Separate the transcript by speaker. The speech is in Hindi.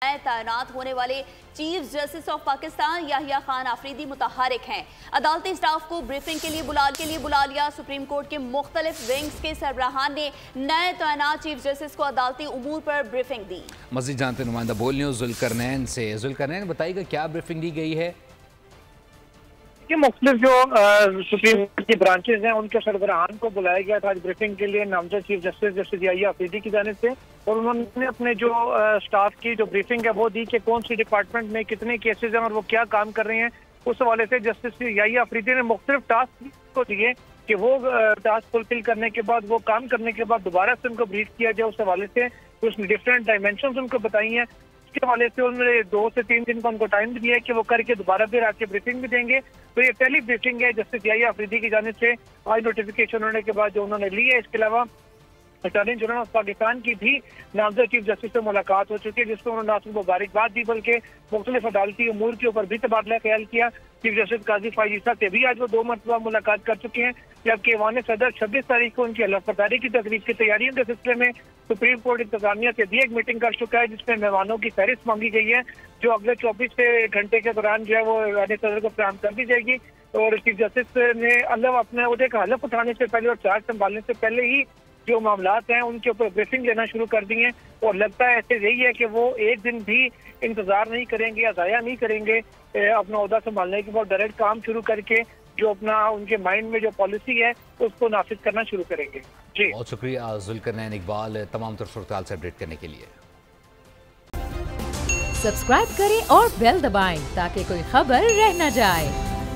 Speaker 1: तैनात होने वाले chief justice of Pakistan Yahya Khan Afridi मुतहरिक हैं। अदालती स्टाफ को ब्रीफिंग के लिए बुला लिया। सुप्रीम कोर्ट के मुख्तलिफ विंग्स के सरबराहान ने नए तैनात चीफ जस्टिस को अदालती उमूर पर ब्रीफिंग दी।
Speaker 2: मजीद जानते नुमाइंदा बोल न्यूज़ जुल्करनैन से। जुल्करनैन बताइएगा क्या ब्रीफिंग दी गई है?
Speaker 3: कि मुख्तलिफ जो सुप्रीम कोर्ट की ब्रांचेज हैं उनके सरबराहान को बुलाया गया था आज ब्रीफिंग के लिए नामजद chief justice justice Yahya Afridi की जानिब से, और उन्होंने अपने जो स्टाफ की जो ब्रीफिंग है वो दी कि कौन सी डिपार्टमेंट में कितने केसेज हैं और वो क्या काम कर रहे हैं। उस हवाले से जस्टिस याहिया आफरीदी ने मुख्तलिफ टास्क को दिए कि वो टास्क फुलफिल करने के बाद, वो काम करने के बाद दोबारा से उनको ब्रीफ किया जाए। उस हवाले से उसने डिफरेंट डायमेंशन उनको बताई हैं। के हवाले से उन्होंने 2 से 3 दिन का उनको टाइम दिया है कि वो करके दोबारा फिर आके ब्रीफिंग भी देंगे। तो ये पहली ब्रीफिंग है जस्टिस याहिया आफरीदी की जानिब से आज नोटिफिकेशन होने के बाद जो उन्होंने ली है। इसके अलावा अटॉर्नी जनरल ऑफ पाकिस्तान की भी नामजद चीफ जस्टिस से मुलाकात हो चुकी है, जिसमें उन्होंने ना सिर्फ मुबारकबाद दी बल्कि मुख्तलिफ अदालती उमूर के ऊपर भी तबादला ख्याल किया। चीफ जस्टिस काजी फायज ईसा से भी आज वो 2 मरतबा मुलाकात कर चुके हैं, जबकि ऐवान सदर 26 तारीख को उनकी हलफबर्दारी की तकरीब की तैयारियों के सिलसिले में सुप्रीम कोर्ट इंतजामिया से भी एक मीटिंग कर चुका है, जिसमें मेहमानों की फहरिस्त मांगी गई है जो अगले 24 घंटे के दौरान जो है वो ऐवान सदर को फराहम कर दी जाएगी। और चीफ जस्टिस ने अपने अहदे का हलफ उठाने से पहले और चार्ज संभालने से पहले ही जो मामलात हैं उनके ऊपर ब्रीफिंग लेना शुरू कर दी है, और लगता है ऐसे यही है कि वो एक दिन भी इंतजार नहीं करेंगे या ज़ाया नहीं करेंगे अपना अहदा संभालने के बाद डायरेक्ट काम शुरू करके जो अपना उनके माइंड में जो पॉलिसी है उसको नाफिज करना शुरू करेंगे। जी
Speaker 2: बहुत शुक्रिया जुल्करनैन इकबाल तमाम तर सूरत हाल से अपडेट करने के लिए।
Speaker 4: सब्सक्राइब करें और बेल दबाएं ताकि कोई खबर रह न जाए।